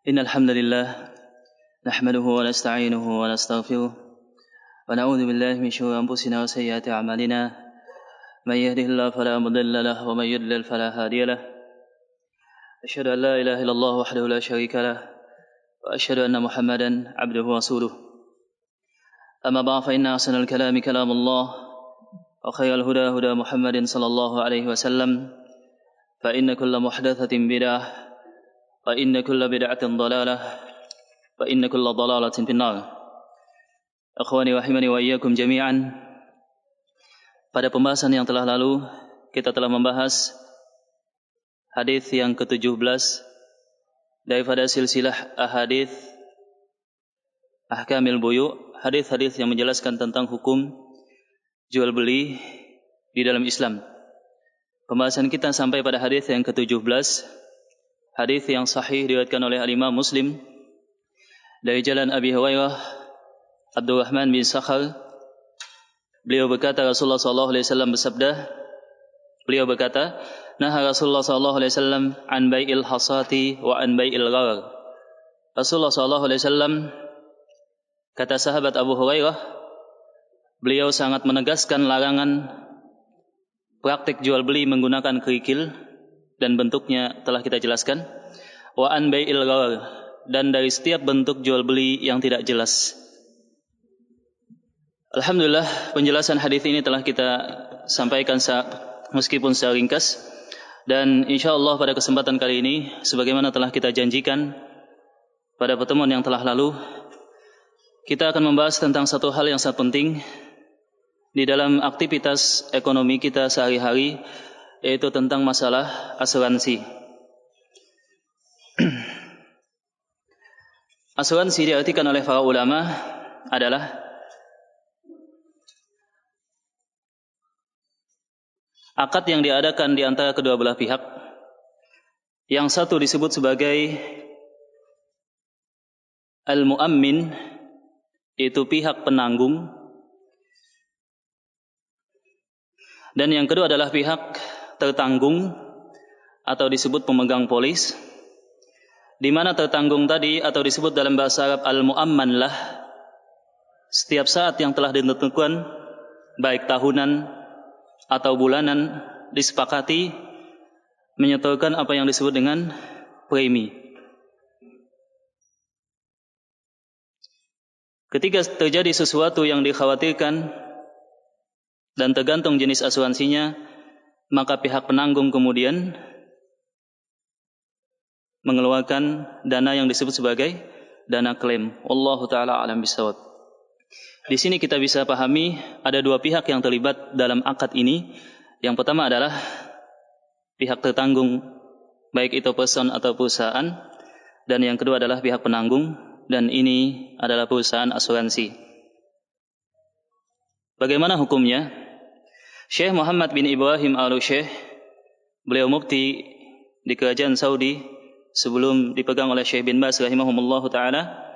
إن الحمد لله نحمده ونستعينه ونستغفره ونعوذ بالله من شرور أنفسنا وسيئات أعمالنا من يهده الله فلا مضل له ومن يضلل فلا هادي له أشهد أن لا إله إلا الله وحده لا شريك له وأشهد أن محمدا عبده ورسوله أما بعد فإن أحسن الكلام كلام الله وخير الهدى هدى محمد صلى الله عليه وسلم فإن كل محدثة بدعة وإن كل بدعة ضلالة وإن كل ضلالة في النار. Akhwani rahimani wa iyyakum jami'an. Pada pembahasan yang telah lalu kita telah membahas hadis yang ke-17 daripada silsilah ahadits ahkamil buyu', hadis-hadis yang menjelaskan tentang hukum jual beli di dalam Islam. Pembahasan kita sampai pada hadis yang ke-17, hadis yang sahih diriwayatkan oleh Imam Muslim dari jalan Abi Hurairah Abdurrahman bin Sakhar. Beliau berkata, Rasulullah sallallahu alaihi wasallam bersabda, beliau berkata, "Naha Rasulullah sallallahu alaihi wasallam an bai'il hasati wa an bai'il gharar." Rasulullah sallallahu alaihi wasallam, kata sahabat Abu Hurairah, beliau sangat menegaskan larangan praktik jual beli menggunakan kerikil, dan bentuknya telah kita jelaskan. Wa an bai'il gharar, dan dari setiap bentuk jual beli yang tidak jelas. Alhamdulillah, penjelasan hadis ini telah kita sampaikan meskipun secara ringkas, dan insyaallah pada kesempatan kali ini sebagaimana telah kita janjikan pada pertemuan yang telah lalu, kita akan membahas tentang satu hal yang sangat penting di dalam aktivitas ekonomi kita sehari-hari, yaitu tentang masalah asuransi. Asuransi diartikan oleh para ulama adalah akad yang diadakan di antara kedua belah pihak. Yang satu disebut sebagai al-mu'ammin, yaitu pihak penanggung, dan yang kedua adalah pihak tertanggung atau disebut pemegang polis, di mana tertanggung tadi atau disebut dalam bahasa Arab al-mu'amman lah, setiap saat yang telah ditentukan baik tahunan atau bulanan disepakati menyetorkan apa yang disebut dengan premi. Ketika terjadi sesuatu yang dikhawatirkan dan tergantung jenis asuransinya, maka pihak penanggung kemudian mengeluarkan dana yang disebut sebagai dana klaim. Wallahu ta'ala alam bisawab. Di sini kita bisa pahami ada dua pihak yang terlibat dalam akad ini. Yang pertama adalah pihak tertanggung, baik itu person atau perusahaan, dan yang kedua adalah pihak penanggung, dan ini adalah perusahaan asuransi. Bagaimana hukumnya? Syekh Muhammad bin Ibrahim al-Syekh, beliau mufti di kerajaan Saudi sebelum dipegang oleh Syekh bin Baz rahimahumullahu ta'ala,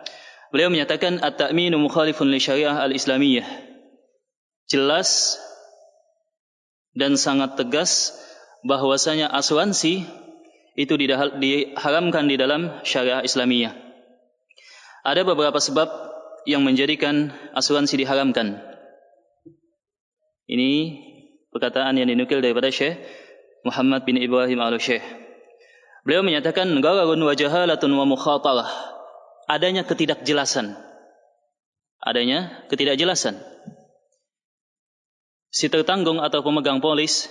beliau menyatakan at-ta'minu mukhalifun li syariah al-islamiyyah. Jelas dan sangat tegas bahwasanya asuransi itu diharamkan di dalam syariah Islamiyah. Ada beberapa sebab yang menjadikan asuransi diharamkan. Ini perkataan yang dinukil daripada Syekh Muhammad bin Ibrahim al-Syekh. Beliau menyatakan ghararun wa jahalatun wa mukhatarah. Adanya ketidakjelasan. Si tertanggung atau pemegang polis,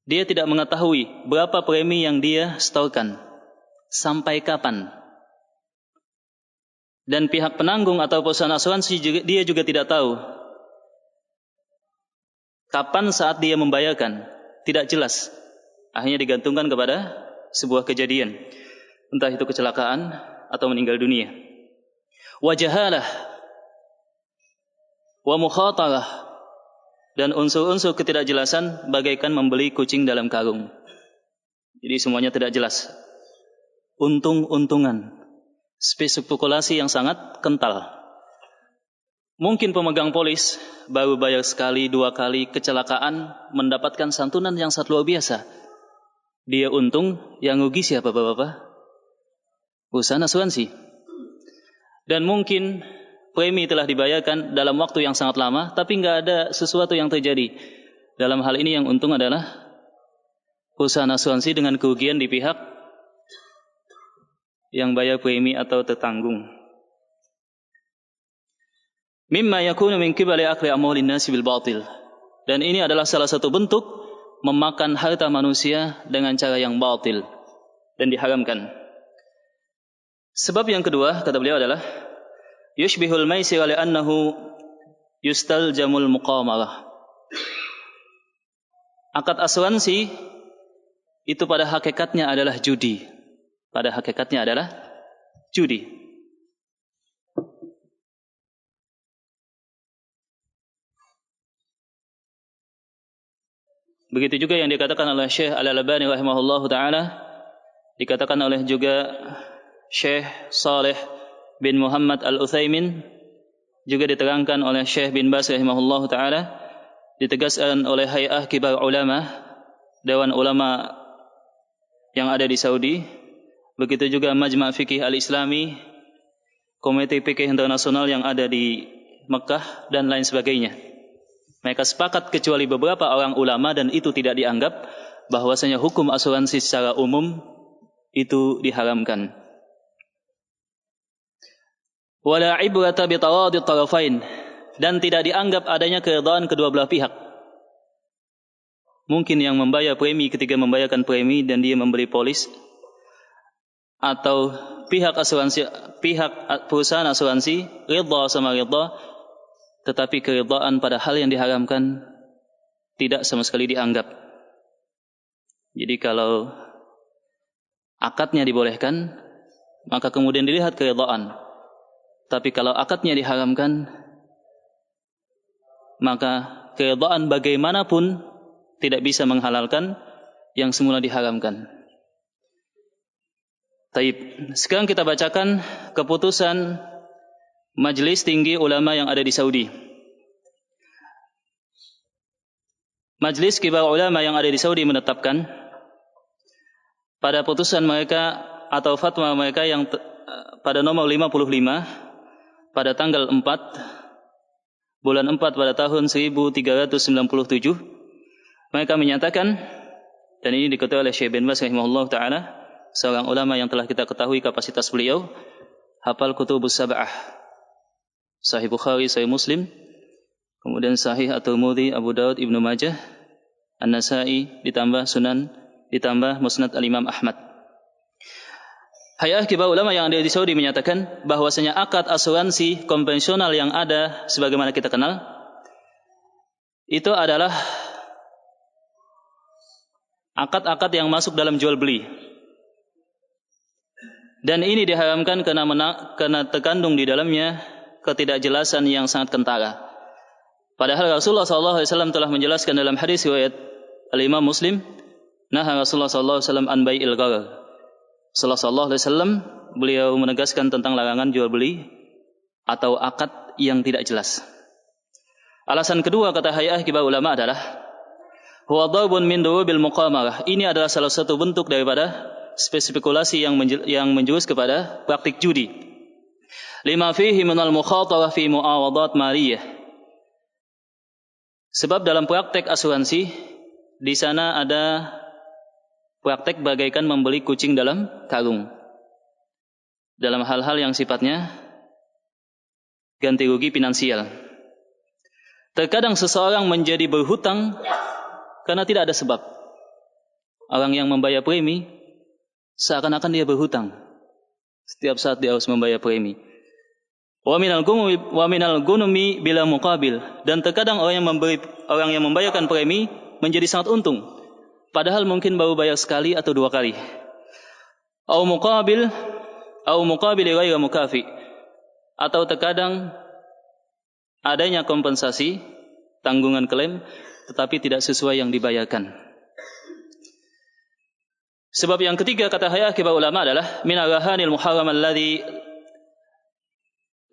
dia tidak mengetahui berapa premi yang dia setorkan, sampai kapan. Dan pihak penanggung atau perusahaan asuransi dia juga tidak tahu kapan saat dia membayarkan, tidak jelas. Akhirnya digantungkan kepada sebuah kejadian, entah itu kecelakaan atau meninggal dunia. Wa jahalah wa mukhatarah, dan unsur-unsur ketidakjelasan bagaikan membeli kucing dalam karung. Jadi semuanya tidak jelas. Untung-untungan, spekulasi yang sangat kental. Mungkin pemegang polis baru bayar sekali, dua kali, kecelakaan mendapatkan santunan yang sangat luar biasa. Dia untung, yang rugi siapa Bapak-bapak? perusahaan asuransi. Dan mungkin premi telah dibayarkan dalam waktu yang sangat lama, tapi nggak ada sesuatu yang terjadi. Dalam hal ini yang untung adalah perusahaan asuransi dengan kerugian di pihak yang bayar premi atau tertanggung. Mimma yakunu min qibali akli amwalin nasi bil batil. Dan ini adalah salah satu bentuk memakan harta manusia dengan cara yang batil dan diharamkan. Sebab yang kedua, kata beliau adalah yushbihul maisir li'annahu yustaljamul muqamarah. Akad asuransi itu pada hakikatnya adalah judi. Pada hakikatnya adalah judi. Begitu juga yang dikatakan oleh Syekh Al-Albani rahimahullahu taala, dikatakan oleh juga Syekh Saleh bin Muhammad Al-Utsaimin, juga diterangkan oleh Syekh bin Baz rahimahullahu taala, ditegaskan oleh Hay'ah Kibar Ulama, Dewan Ulama yang ada di Saudi, begitu juga Majma' Fikih Al-Islami, Komite Fikih Internasional yang ada di Mekah dan lain sebagainya. Mereka sepakat kecuali beberapa orang ulama, dan itu tidak dianggap, bahwasanya hukum asuransi secara umum itu diharamkan. Wala ibrata bi tawadi tarafain, dan tidak dianggap adanya keridhaan kedua belah pihak. Mungkin yang membayar premi ketika membayarkan premi dan dia membeli polis, atau pihak perusahaan asuransi ridha sama ridha, tetapi keridhaan pada hal yang diharamkan tidak sama sekali dianggap. Jadi kalau akadnya dibolehkan, maka kemudian dilihat keridhaan. Tapi kalau akadnya diharamkan, maka keridhaan bagaimanapun tidak bisa menghalalkan yang semula diharamkan. Taib. Sekarang kita bacakan keputusan Majelis Tinggi Ulama yang ada di Saudi. Majelis Kibar Ulama yang ada di Saudi menetapkan pada putusan mereka atau fatwa mereka yang pada nomor 55 pada tanggal 4 bulan 4 pada tahun 1397, mereka menyatakan, dan ini diketahui oleh Syekh bin Baz rahimahullah ta'ala, seorang ulama yang telah kita ketahui kapasitas beliau, hafal kutubus sab'ah, Sahih Bukhari, Sahih Muslim, kemudian Sahih At-Tirmidzi, Abu Daud, Ibnu Majah, An-Nasa'i, ditambah Sunan, ditambah Musnad Al-Imam Ahmad. Hay'ah Kibar Ulama yang ada di Saudi menyatakan bahwasanya akad asuransi konvensional yang ada sebagaimana kita kenal itu adalah akad-akad yang masuk dalam jual beli. Dan ini diharamkan karena terkandung di dalamnya ketidakjelasan yang sangat kentara. Padahal Rasulullah SAW telah menjelaskan dalam hadis riwayat Al-Imam Muslim, naha Rasulullah SAW an bai'il gharar. Sallallahu alaihi wasallam beliau menegaskan tentang larangan jual beli atau akad yang tidak jelas. Alasan kedua kata Hay'ah Kibar Ulama adalah huwa darbun min durubil muqamarah. Ini adalah salah satu bentuk daripada spekulasi yang menjurus kepada praktik judi. Lima fihi minal mukhatarah fi muawadat maliyah. Sebab dalam praktek asuransi di sana ada praktek bagaikan membeli kucing dalam karung. Dalam hal-hal yang sifatnya ganti rugi finansial. Terkadang seseorang menjadi berhutang karena tidak ada sebab. Orang yang membayar premi seakan-akan dia berhutang. Setiap saat dia harus membayar premi. Wa minal gunumi bila muqabil. Dan terkadang orang yang membayarkan premi menjadi sangat untung. Padahal mungkin baru bayar sekali atau dua kali. Au muqabil ghairu mukafi. Atau terkadang adanya kompensasi, tanggungan klaim, tetapi tidak sesuai yang dibayarkan. Sebab yang ketiga kata Hay'ah Kibar Ulama adalah min ar-rahanil muharram alladhi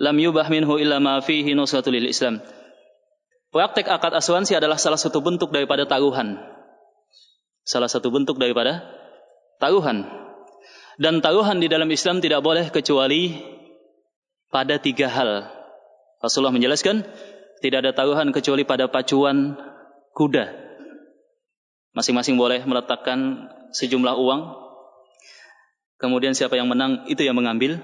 lam yubah minhu illa ma fihi nusratul lil Islam. Praktek akad asuransi adalah salah satu bentuk daripada taruhan. Salah satu bentuk daripada taruhan. Dan taruhan di dalam Islam tidak boleh kecuali pada 3 hal. Rasulullah menjelaskan, tidak ada taruhan kecuali pada pacuan kuda. Masing-masing boleh meletakkan sejumlah uang. Kemudian siapa yang menang, itu yang mengambil.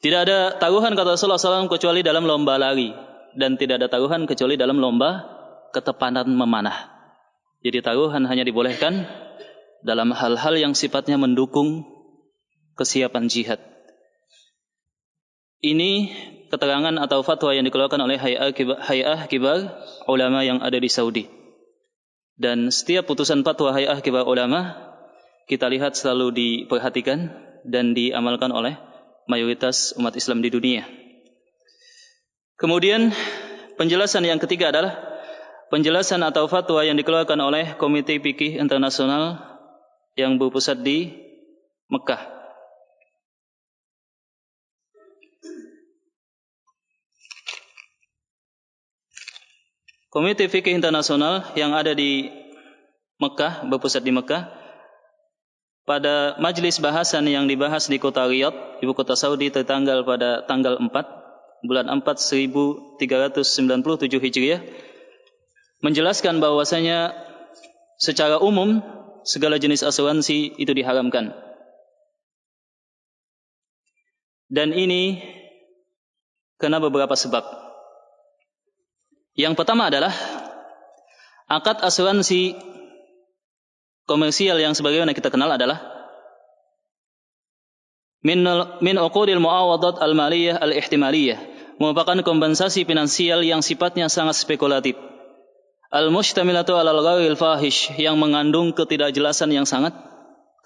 Tidak ada taruhan, kata Rasulullah SAW, kecuali dalam lomba lari. Dan tidak ada taruhan kecuali dalam lomba ketepatan memanah. Jadi taruhan hanya dibolehkan dalam hal-hal yang sifatnya mendukung kesiapan jihad. Ini keterangan atau fatwa yang dikeluarkan oleh Hay'ah Kibar Ulama yang ada di Saudi. Dan setiap putusan fatwa Hay'ah Kibar Ulama kita lihat selalu diperhatikan dan diamalkan oleh mayoritas umat Islam di dunia. Kemudian penjelasan yang ketiga adalah penjelasan atau fatwa yang dikeluarkan oleh Komite Fikih Internasional yang berpusat di Mekah. Komite Fikih Internasional yang ada di Mekah, berpusat di Mekah, pada majelis bahasan yang dibahas di kota Riyadh, ibu kota Saudi, tertanggal pada tanggal 4 bulan 4 1397 Hijriah, menjelaskan bahwasanya secara umum segala jenis asuransi itu diharamkan. Dan ini karena beberapa sebab. Yang pertama adalah akad asuransi komersial yang sebagaimana kita kenal adalah min uqudil muawadat al-maliyah al-ihtimaliyah, merupakan kompensasi finansial yang sifatnya sangat spekulatif. Al-mustamilatu alal ghairil fahish, yang mengandung ketidakjelasan yang sangat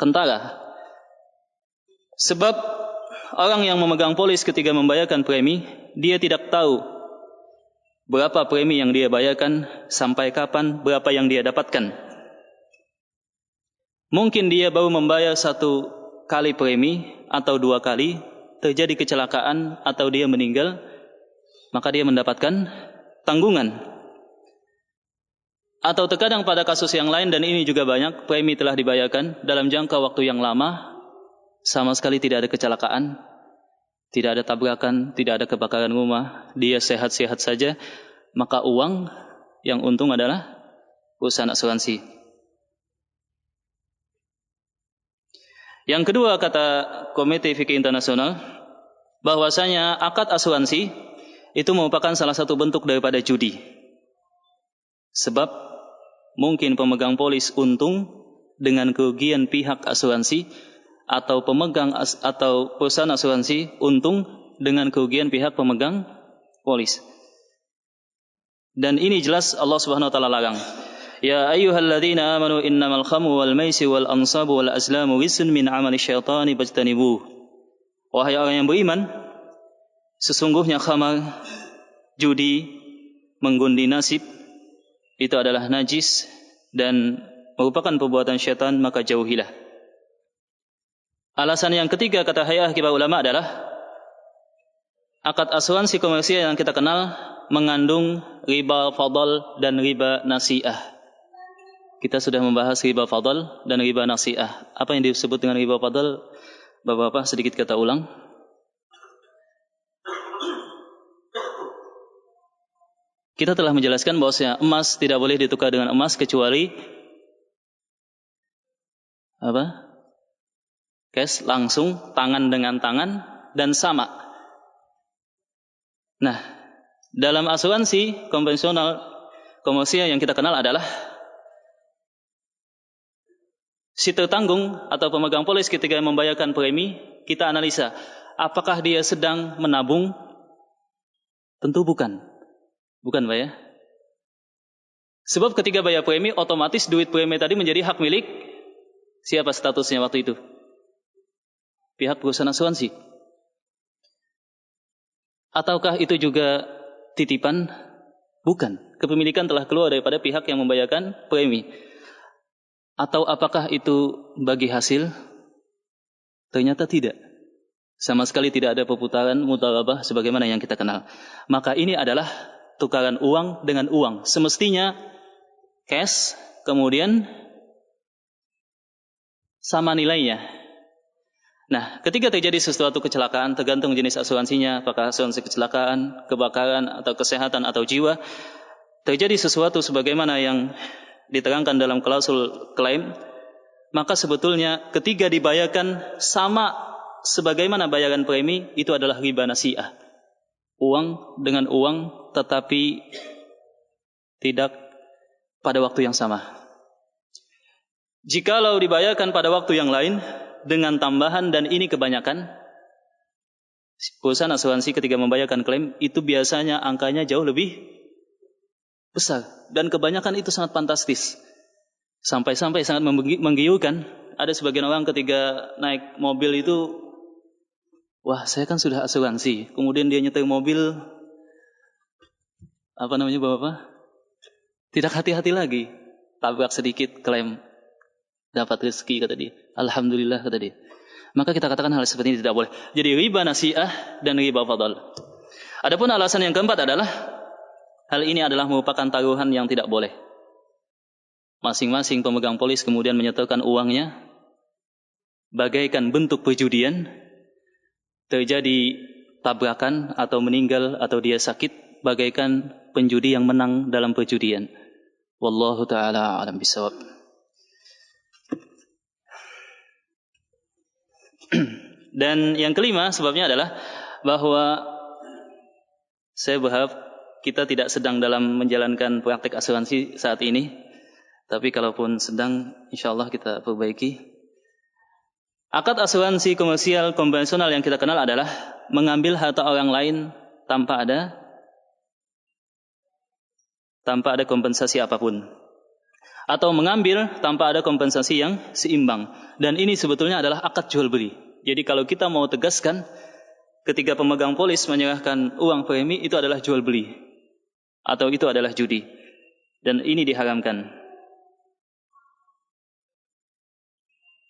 kentara. Sebab orang yang memegang polis ketika membayarkan premi, dia tidak tahu berapa premi yang dia bayarkan, sampai kapan, berapa yang dia dapatkan. Mungkin dia baru membayar 1 kali premi atau 2 kali, terjadi kecelakaan atau dia meninggal, maka dia mendapatkan tanggungan. Atau terkadang pada kasus yang lain, dan ini juga banyak, premi telah dibayarkan dalam jangka waktu yang lama, sama sekali tidak ada kecelakaan, tidak ada tabrakan, tidak ada kebakaran rumah, dia sehat-sehat saja, maka uang yang untung adalah perusahaan asuransi. Yang kedua, kata Komite Fikih Internasional, bahwasanya akad asuransi itu merupakan salah satu bentuk daripada judi. Sebab mungkin pemegang polis untung dengan kerugian pihak asuransi, atau pemegang atau perusahaan asuransi untung dengan kerugian pihak pemegang polis. Dan ini jelas Allah Subhanahu wa taala larang. Ya ayyuhalladzina amanu innamal khamru wal maisir wal ansabu wal azlamu rijsun min amali syaitani fajtanibuh. Wahai orang yang beriman, sesungguhnya khamar, judi, mengundi nasib itu adalah najis dan merupakan perbuatan syaitan, maka jauhilah. Alasan yang ketiga, kata Hay'ah Kibar Ulama, adalah akad asuransi komersial yang kita kenal mengandung riba fadl dan riba nasi'ah. Kita sudah membahas riba fadl dan riba nasi'ah. Apa yang disebut dengan riba fadl? Bapak-bapak sedikit kita ulang. Kita telah menjelaskan bahwasanya emas tidak boleh ditukar dengan emas kecuali apa? Cash, langsung, tangan dengan tangan, dan sama. Nah, dalam asuransi konvensional komersial yang kita kenal adalah si tertanggung atau pemegang polis ketika membayarkan premi, kita analisa, apakah dia sedang menabung? Tentu bukan. Bukan, Pak ya? Sebab ketika bayar premi, otomatis duit premi tadi menjadi hak milik siapa statusnya waktu itu? Pihak perusahaan asuransi. Ataukah itu juga titipan? Bukan. Kepemilikan telah keluar daripada pihak yang membayarkan premi. Atau apakah itu bagi hasil? Ternyata tidak. Sama sekali tidak ada perputaran mudharabah sebagaimana yang kita kenal. Maka ini adalah tukaran uang dengan uang. Semestinya cash, kemudian sama nilainya. Nah, ketika terjadi sesuatu kecelakaan, tergantung jenis asuransinya, apakah asuransi kecelakaan, kebakaran, atau kesehatan, atau jiwa, terjadi sesuatu sebagaimana yang diterangkan dalam klausul klaim, maka sebetulnya ketika dibayarkan sama sebagaimana bayaran premi, itu adalah riba nasi'ah. Uang dengan uang, tetapi tidak pada waktu yang sama. Jikalau dibayarkan pada waktu yang lain dengan tambahan, dan ini kebanyakan perusahaan asuransi ketika membayarkan klaim itu biasanya angkanya jauh lebih besar, dan kebanyakan itu sangat fantastis, sampai-sampai sangat menggiurkan. Ada sebagian orang ketika naik mobil itu, wah saya kan sudah asuransi, kemudian dia nyetir mobil Bapak? Tidak hati-hati lagi, tabrak sedikit klaim, dapat rezeki kata dia. Alhamdulillah kata dia. Maka kita katakan hal seperti ini tidak boleh. Jadi riba nasi'ah dan riba fadl. Adapun alasan yang keempat adalah hal ini adalah merupakan taruhan yang tidak boleh. Masing-masing pemegang polis kemudian menyetorkan uangnya bagaikan bentuk perjudian. Terjadi tabrakan atau meninggal atau dia sakit bagaikan penjudi yang menang dalam perjudian. Wallahu ta'ala a'lam bishawab. Dan yang kelima sebabnya adalah bahwa saya berharap kita tidak sedang dalam menjalankan praktek asuransi saat ini, tapi kalaupun sedang, insyaallah kita perbaiki. Akad asuransi komersial konvensional yang kita kenal adalah mengambil harta orang lain tanpa ada kompensasi apapun, atau mengambil tanpa ada kompensasi yang seimbang. Dan ini sebetulnya adalah akad jual beli. Jadi kalau kita mau tegaskan, ketika pemegang polis menyerahkan uang premi, itu adalah jual beli, atau itu adalah judi, dan ini diharamkan.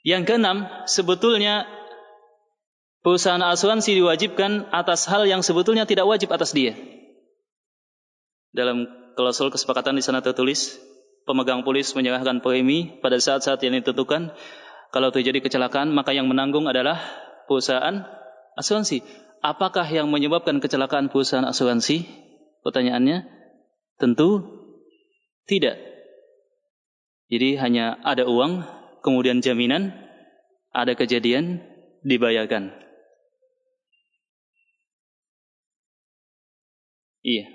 Yang keenam, sebetulnya perusahaan asuransi diwajibkan atas hal yang sebetulnya tidak wajib atas dia. Dalam klausul kesepakatan di sana tertulis, pemegang polis menyerahkan premi pada saat-saat yang ditentukan. Kalau terjadi kecelakaan, maka yang menanggung adalah perusahaan asuransi. Apakah yang menyebabkan kecelakaan perusahaan asuransi? Pertanyaannya, tentu tidak. Jadi hanya ada uang, kemudian jaminan, ada kejadian, dibayarkan. Iya.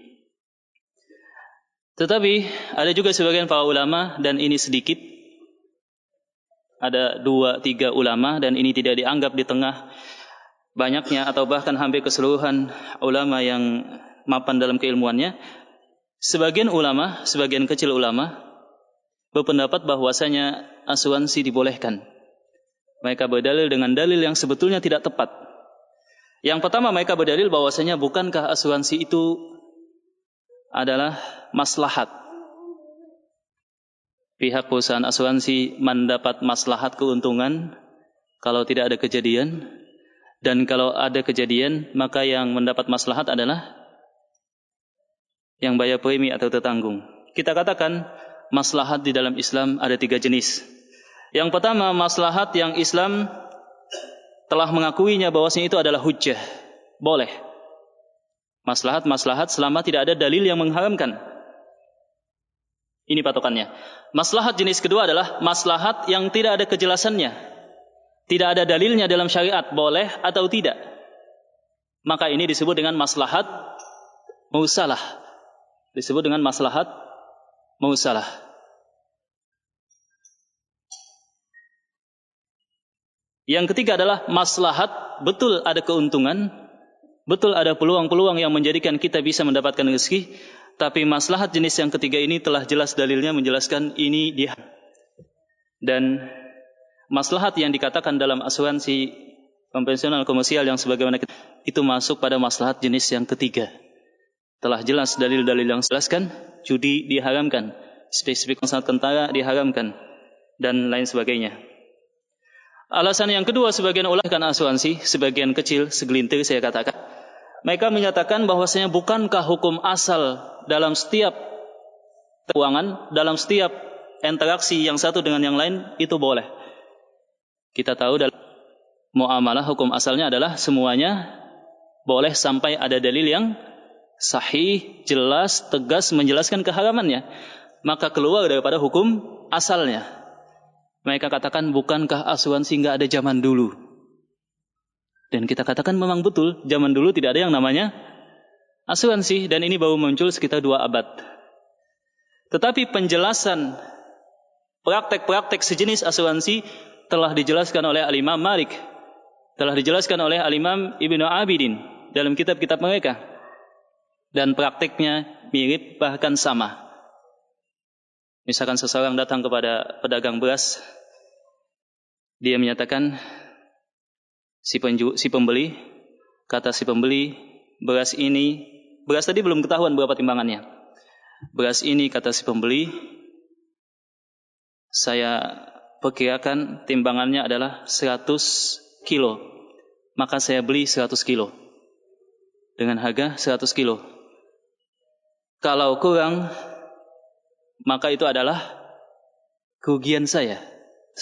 Tetapi ada juga sebagian para ulama, dan ini sedikit, ada 2-3 ulama, dan ini tidak dianggap di tengah banyaknya atau bahkan hampir keseluruhan ulama yang mapan dalam keilmuannya. Sebagian ulama, sebagian kecil ulama berpendapat bahwasanya asuransi dibolehkan. Mereka berdalil dengan dalil yang sebetulnya tidak tepat. Yang pertama, mereka berdalil bahwasanya bukankah asuransi itu adalah maslahat. Pihak perusahaan asuransi mendapat maslahat keuntungan kalau tidak ada kejadian, dan kalau ada kejadian maka yang mendapat maslahat adalah yang bayar premi atau tertanggung. Kita katakan maslahat di dalam Islam ada 3 jenis. Yang pertama, maslahat yang Islam telah mengakuinya bahwasanya itu adalah hujjah, boleh. Maslahat selama tidak ada dalil yang mengharamkan. Ini patokannya. Maslahat jenis kedua adalah maslahat yang tidak ada kejelasannya, tidak ada dalilnya dalam syariat, boleh atau tidak. Maka ini disebut dengan maslahat mursalah. Disebut dengan maslahat mursalah. Yang ketiga adalah maslahat betul ada keuntungan, betul ada peluang-peluang yang menjadikan kita bisa mendapatkan rezeki, tapi maslahat jenis yang ketiga ini telah jelas dalilnya menjelaskan ini dia. Dan maslahat yang dikatakan dalam asuransi konvensional komersial yang sebagaimana itu masuk pada maslahat jenis yang ketiga. Telah jelas dalil-dalil yang jelaskan, judi diharamkan, spesifik sangat kentara diharamkan, dan lain sebagainya. Alasan yang kedua, sebagian ulama kan asuransi, sebagian kecil, segelintir saya katakan, mereka menyatakan bahwasanya bukankah hukum asal dalam setiap keuangan, dalam setiap interaksi yang satu dengan yang lain itu boleh. Kita tahu dalam muamalah hukum asalnya adalah semuanya boleh sampai ada dalil yang sahih, jelas, tegas menjelaskan keharamannya. Maka keluar daripada hukum asalnya. Mereka katakan, bukankah asuransi nggak ada zaman dulu? Dan kita katakan memang betul, zaman dulu tidak ada yang namanya asuransi, dan ini baru muncul sekitar 2 abad. Tetapi penjelasan praktek-praktek sejenis asuransi telah dijelaskan oleh Al-Imam Malik, telah dijelaskan oleh Al-Imam Ibnu Abidin dalam kitab-kitab mereka. Dan prakteknya mirip bahkan sama. Misalkan seseorang datang kepada pedagang beras, dia menyatakan, si pembeli, kata si pembeli, beras tadi belum ketahuan berapa timbangannya. Beras ini, kata si pembeli, saya perkirakan timbangannya adalah 100 kilo. Maka saya beli 100 kilo. Dengan harga 100 kilo. Kalau kurang, maka itu adalah kerugian saya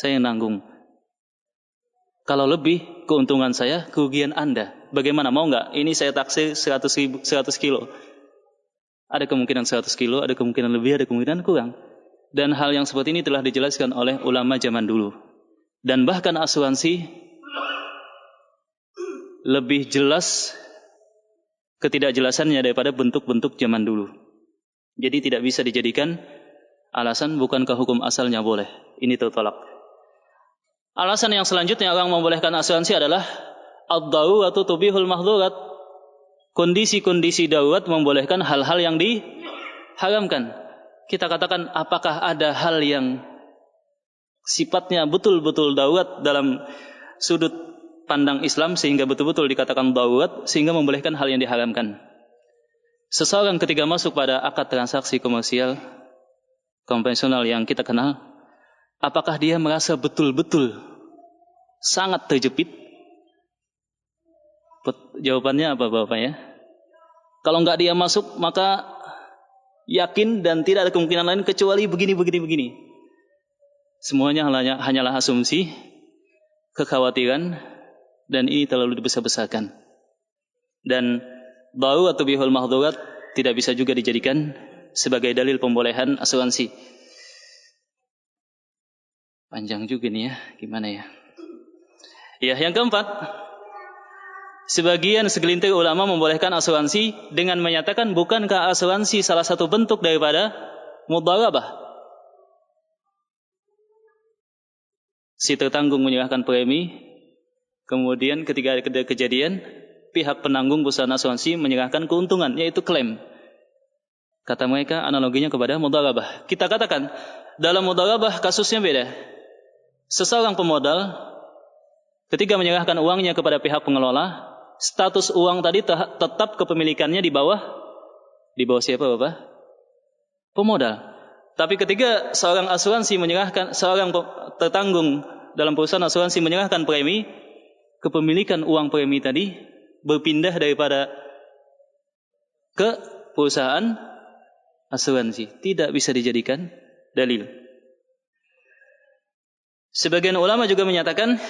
yang nanggung. Kalau lebih, keuntungan saya, kerugian Anda. Bagaimana, mau nggak? Ini saya taksir 100 kilo. Ada kemungkinan 100 kilo, ada kemungkinan lebih, ada kemungkinan kurang. Dan hal yang seperti ini telah dijelaskan oleh ulama zaman dulu. Dan bahkan asuransi lebih jelas ketidakjelasannya daripada bentuk-bentuk zaman dulu. Jadi tidak bisa dijadikan alasan bukankah hukum asalnya boleh. Ini tertolak. Alasan yang selanjutnya orang membolehkan asuransi adalah ad-daruratu tubihul mahdzurat. Kondisi-kondisi darurat membolehkan hal-hal yang diharamkan. Kita katakan, apakah ada hal yang sifatnya betul-betul darurat dalam sudut pandang Islam sehingga betul-betul dikatakan darurat sehingga membolehkan hal yang diharamkan. Seseorang ketika masuk pada akad transaksi komersial konvensional yang kita kenal, apakah dia merasa betul-betul sangat terjepit? Jawabannya apa Bapak ya? Kalau enggak dia masuk, maka yakin dan tidak ada kemungkinan lain kecuali begini. Semuanya hanyalah asumsi, kekhawatiran, dan ini terlalu dibesar-besarkan. Dan daruratu bihul mahdzurat tidak bisa juga dijadikan sebagai dalil pembolehan asuransi. Panjang juga nih ya, gimana ya? Ya, yang keempat, segelintir ulama membolehkan asuransi dengan menyatakan, bukankah asuransi salah satu bentuk daripada mudharabah? Si tertanggung menyerahkan premi, kemudian ketika ada kejadian, pihak penanggung perusahaan asuransi menyerahkan keuntungan, yaitu klaim. Kata mereka, analoginya kepada mudharabah. Kita katakan, dalam mudharabah kasusnya beda. Seseorang pemodal, ketika menyerahkan uangnya kepada pihak pengelola, status uang tadi tetap kepemilikannya di bawah siapa Bapak? Pemodal. Tapi ketika seorang tertanggung dalam perusahaan asuransi menyerahkan premi, kepemilikan uang premi tadi berpindah daripada ke perusahaan asuransi. Tidak bisa dijadikan dalil. Sebagian ulama juga menyatakan,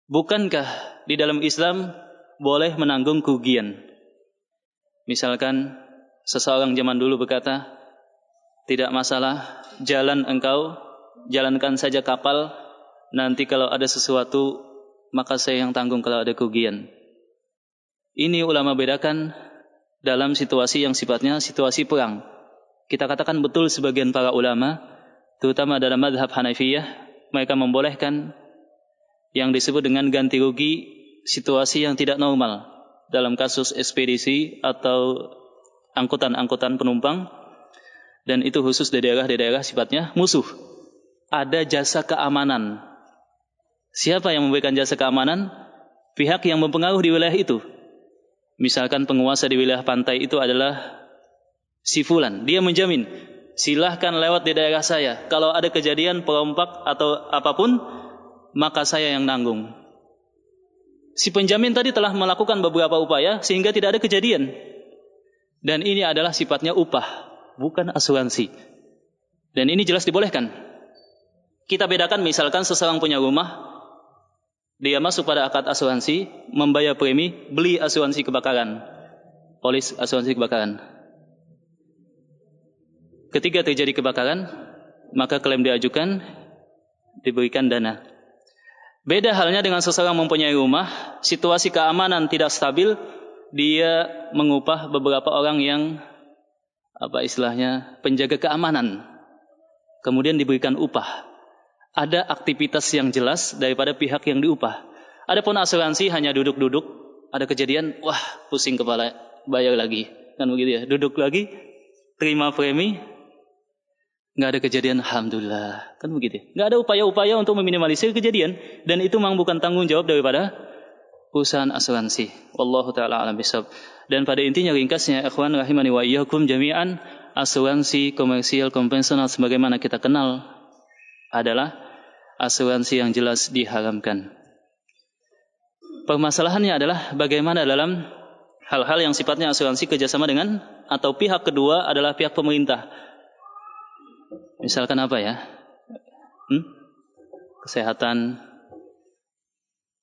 bukankah di dalam Islam boleh menanggung kerugian? Misalkan seseorang zaman dulu berkata, tidak masalah, jalankan saja kapal, nanti kalau ada sesuatu, maka saya yang tanggung kalau ada kerugian. Ini ulama bedakan dalam situasi yang sifatnya situasi perang. Kita katakan betul sebagian para ulama, terutama dalam mazhab Hanafiyah, mereka membolehkan yang disebut dengan ganti rugi situasi yang tidak normal dalam kasus ekspedisi atau angkutan penumpang, dan itu khusus di daerah sifatnya musuh. Ada jasa keamanan. Siapa yang memberikan jasa keamanan? Pihak yang mempengaruhi di wilayah itu. Misalkan penguasa di wilayah pantai itu adalah si fulan, dia menjamin, silahkan lewat di daerah saya. Kalau ada kejadian perompak atau apapun, maka saya yang nanggung. Si penjamin tadi telah melakukan beberapa upaya sehingga tidak ada kejadian. Dan ini adalah sifatnya upah, bukan asuransi. Dan ini jelas dibolehkan. Kita bedakan misalkan seseorang punya rumah, dia masuk pada akad asuransi, membayar premi, beli asuransi kebakaran, polis asuransi kebakaran. Ketika terjadi kebakaran, maka klaim diajukan, diberikan dana. Beda halnya dengan seseorang mempunyai rumah, situasi keamanan tidak stabil, dia mengupah beberapa orang yang penjaga keamanan, kemudian diberikan upah. Ada aktivitas yang jelas daripada pihak yang diupah. Adapun asuransi hanya duduk-duduk, ada kejadian, wah pusing kepala, bayar lagi, kan begitu ya, duduk lagi, terima premi, nggak ada kejadian, alhamdulillah, kan begitu. Nggak ada upaya-upaya untuk meminimalisir kejadian, dan itu memang bukan tanggung jawab daripada perusahaan asuransi. Wallahu taala alam bisawab. Dan pada intinya ringkasnya, ikhwan rahimani wa iyyakum jami'an, asuransi komersial konvensional sebagaimana kita kenal adalah asuransi yang jelas diharamkan. Permasalahannya adalah bagaimana dalam hal-hal yang sifatnya asuransi kerjasama dengan atau pihak kedua adalah pihak pemerintah. Misalkan apa ya? Kesehatan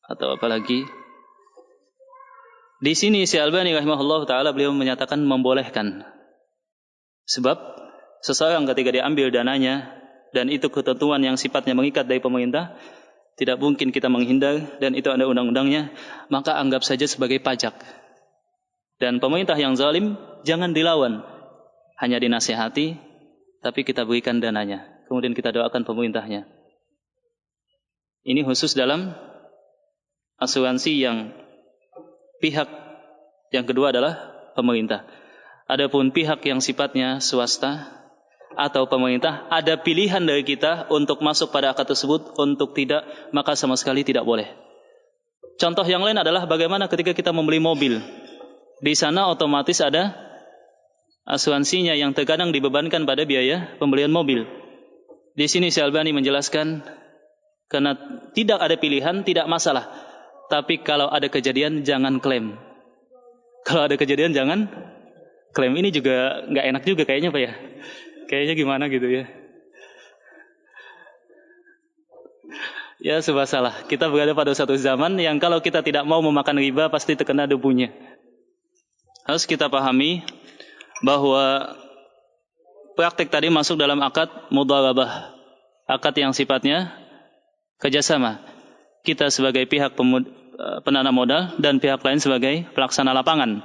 atau apa lagi? Di sini Syekh Albani rahimahullah taala beliau menyatakan membolehkan. Sebab seseorang ketika diambil dananya dan itu ketentuan yang sifatnya mengikat dari pemerintah, tidak mungkin kita menghindar dan itu ada undang-undangnya, maka anggap saja sebagai pajak. Dan pemerintah yang zalim jangan dilawan, hanya dinasihati, tapi kita berikan dananya, kemudian kita doakan pemerintahnya. Ini khusus dalam asuransi yang pihak yang kedua adalah pemerintah. Adapun pihak yang sifatnya swasta atau pemerintah, ada pilihan dari kita untuk masuk pada akad tersebut, untuk tidak, maka sama sekali tidak boleh. Contoh yang lain adalah bagaimana ketika kita membeli mobil. Di sana otomatis ada asuransinya yang terkadang dibebankan pada biaya pembelian mobil. Di sini Syekh Albani menjelaskan, karena tidak ada pilihan, tidak masalah. Tapi kalau ada kejadian, jangan klaim. Kalau ada kejadian, jangan klaim. Ini juga nggak enak juga kayaknya Pak ya. Kayaknya gimana gitu ya. Ya serba salah. Kita berada pada satu zaman yang kalau kita tidak mau memakan riba pasti terkena debunya. Harus kita pahami bahwa praktik tadi masuk dalam akad mudharabah. Akad yang sifatnya kerjasama. Kita sebagai pihak penanam modal dan pihak lain sebagai pelaksana lapangan.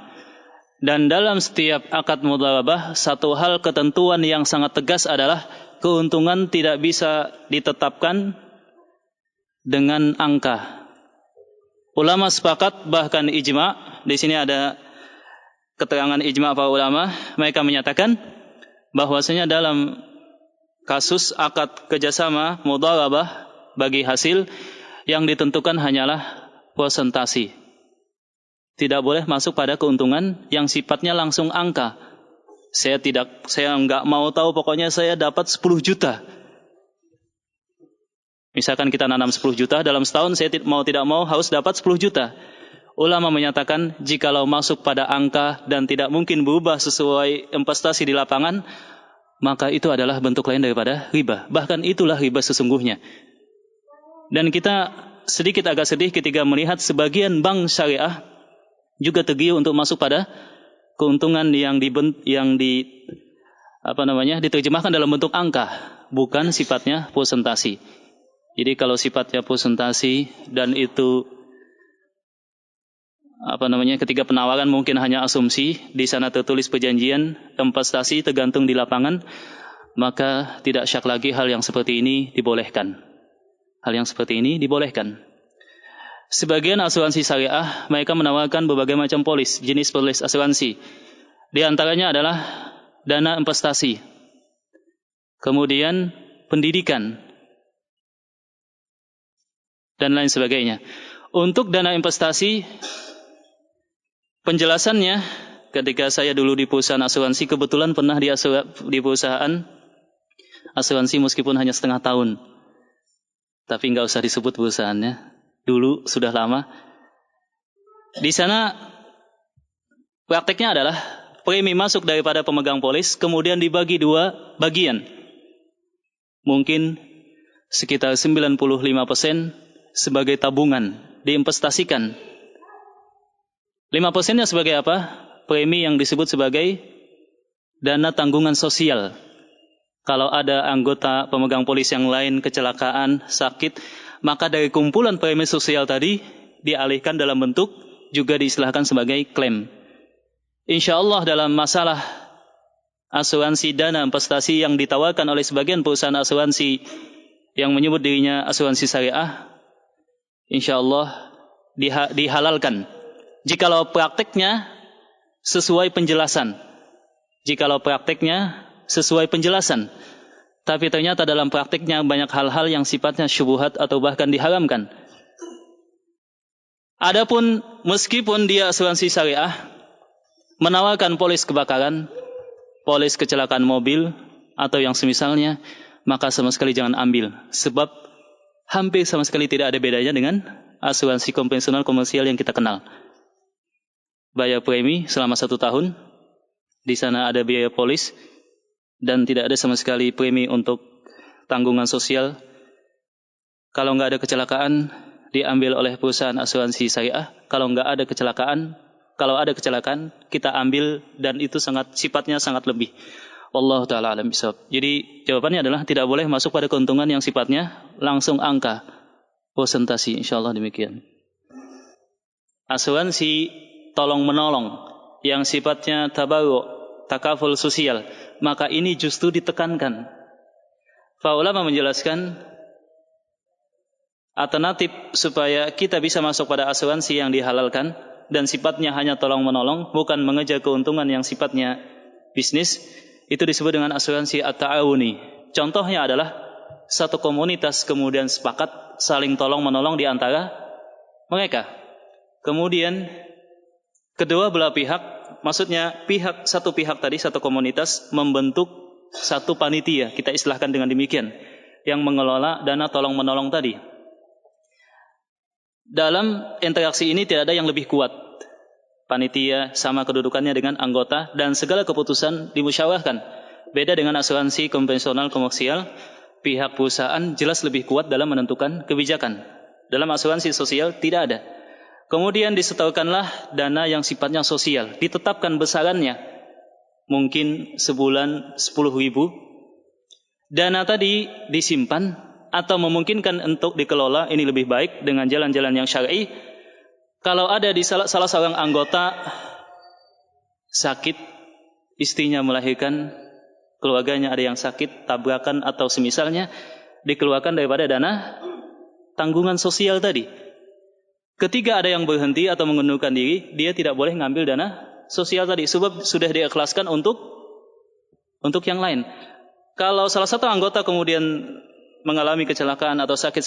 Dan dalam setiap akad mudharabah, satu hal ketentuan yang sangat tegas adalah keuntungan tidak bisa ditetapkan dengan angka. Ulama sepakat, bahkan ijma, di sini ada keterangan ijma para ulama, mereka menyatakan bahwasanya dalam kasus akad kerjasama mudharabah bagi hasil yang ditentukan hanyalah persentase. Tidak boleh masuk pada keuntungan yang sifatnya langsung angka. Saya enggak mau tahu, pokoknya saya dapat 10 juta. Misalkan kita nanam 10 juta, dalam setahun saya tidak mau harus dapat 10 juta. Ulama menyatakan, jikalau masuk pada angka dan tidak mungkin berubah sesuai investasi di lapangan, maka itu adalah bentuk lain daripada riba. Bahkan itulah riba sesungguhnya. Dan kita sedikit agak sedih ketika melihat sebagian bank syariah juga tergiur untuk masuk pada keuntungan yang diterjemahkan dalam bentuk angka, bukan sifatnya persentase. Jadi kalau sifatnya persentase dan itu ketika penawaran mungkin hanya asumsi, di sana tertulis perjanjian investasi tergantung di lapangan, maka tidak syak lagi hal yang seperti ini dibolehkan. Hal yang seperti ini dibolehkan. Sebagian asuransi syariah, mereka menawarkan berbagai macam jenis polis asuransi. Di antaranya adalah dana investasi, kemudian pendidikan, dan lain sebagainya. Untuk dana investasi, penjelasannya ketika saya dulu di perusahaan asuransi, kebetulan pernah di perusahaan asuransi meskipun hanya setengah tahun. Tapi nggak usah disebut perusahaannya. Dulu sudah lama. Di sana prakteknya adalah premi masuk daripada pemegang polis kemudian dibagi 2 bagian. Mungkin sekitar 95% sebagai tabungan, diinvestasikan. 5%-nya sebagai apa? Premi yang disebut sebagai dana tanggungan sosial. Kalau ada anggota pemegang polis yang lain kecelakaan, sakit, maka dari kumpulan premi sosial tadi dialihkan dalam bentuk juga diistilahkan sebagai klaim. Insya Allah dalam masalah asuransi dana investasi yang ditawarkan oleh sebagian perusahaan asuransi yang menyebut dirinya asuransi syariah, insya Allah dihalalkan. Jikalau prakteknya sesuai penjelasan. Tapi ternyata dalam prakteknya banyak hal-hal yang sifatnya syubhat atau bahkan diharamkan. Adapun meskipun dia asuransi syariah, menawarkan polis kebakaran, polis kecelakaan mobil, atau yang semisalnya, maka sama sekali jangan ambil. Sebab hampir sama sekali tidak ada bedanya dengan asuransi konvensional komersial yang kita kenal. Bayar premi selama 1 tahun, di sana ada biaya polis, dan tidak ada sama sekali premi untuk tanggungan sosial. Kalau nggak ada kecelakaan, diambil oleh perusahaan asuransi syariah. Kalau ada kecelakaan, kita ambil, dan itu sifatnya sangat lebih. Wallahu ta'ala alam bisawab. Jadi jawabannya adalah tidak boleh masuk pada keuntungan yang sifatnya langsung angka, persentase. Insyaallah demikian. Asuransi tolong menolong yang sifatnya tabarru', takaful sosial, maka ini justru ditekankan. Para ulama menjelaskan alternatif supaya kita bisa masuk pada asuransi yang dihalalkan dan sifatnya hanya tolong menolong, bukan mengejar keuntungan yang sifatnya bisnis, itu disebut dengan asuransi at-ta'awuni. Contohnya adalah satu komunitas kemudian sepakat saling tolong menolong di antara mereka. Kemudian kedua belah pihak, maksudnya satu pihak tadi, satu komunitas membentuk satu panitia, kita istilahkan dengan demikian, yang mengelola dana tolong menolong tadi. Dalam interaksi ini tidak ada yang lebih kuat. Panitia sama kedudukannya dengan anggota dan segala keputusan dimusyawarahkan. Beda dengan asuransi konvensional komersial, pihak perusahaan jelas lebih kuat dalam menentukan kebijakan. Dalam asuransi sosial tidak ada. Kemudian disetorkanlah dana yang sifatnya sosial, ditetapkan besarannya, mungkin sebulan 10.000. Dana tadi disimpan atau memungkinkan untuk dikelola, ini lebih baik dengan jalan-jalan yang syar'i. Kalau ada di salah seorang anggota sakit, istrinya melahirkan, keluarganya ada yang sakit, tabrakan atau semisalnya, dikeluarkan daripada dana tanggungan sosial tadi. Ketika ada yang berhenti atau mengundurkan diri, dia tidak boleh ngambil dana sosial tadi, sebab sudah diikhlaskan untuk yang lain. Kalau salah satu anggota kemudian mengalami kecelakaan atau sakit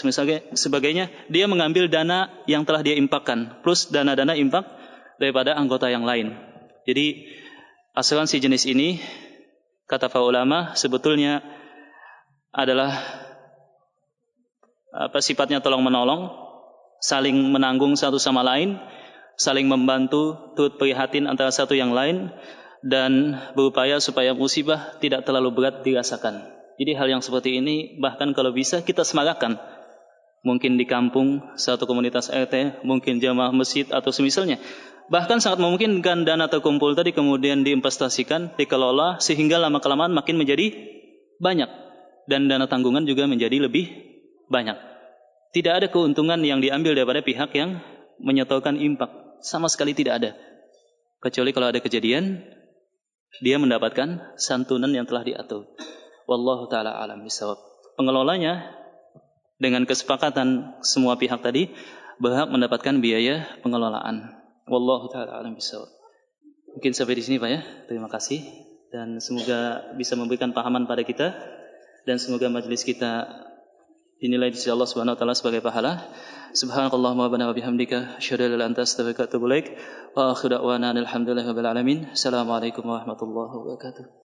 sebagainya, dia mengambil dana yang telah dia infakkan, plus dana-dana infak daripada anggota yang lain. Jadi asuransi jenis ini, kata para ulama, sebetulnya adalah sifatnya tolong menolong, saling menanggung satu sama lain, saling membantu, turut prihatin antara satu yang lain, dan berupaya supaya musibah tidak terlalu berat dirasakan. Jadi hal yang seperti ini bahkan kalau bisa kita semangatkan. Mungkin di kampung, satu komunitas RT, mungkin jamaah masjid atau semisalnya. Bahkan sangat memungkinkan dana terkumpul tadi kemudian diinvestasikan, dikelola, sehingga lama-kelamaan makin menjadi banyak. Dan dana tanggungan juga menjadi lebih banyak. Tidak ada keuntungan yang diambil daripada pihak yang menyetorkan infak. Sama sekali tidak ada. Kecuali kalau ada kejadian, dia mendapatkan santunan yang telah diatur. Wallahu ta'ala alam bisawab. Pengelolanya dengan kesepakatan semua pihak tadi berhak mendapatkan biaya pengelolaan. Wallahu ta'ala alam bisawab. Mungkin sampai di sini Pak ya. Terima kasih. Dan semoga bisa memberikan pahaman pada kita. Dan semoga majelis kita dinilai di sisi Allah Subhanahu wa taala sebagai pahala. Subhanakallahumma wa bihamdika asyhadu an la ilaha illa anta astaghfiruka wa atubu ilaik. Wa akhiru da'wana alhamdulillahi rabbil alamin. Assalamualaikum warahmatullahi wabarakatuh.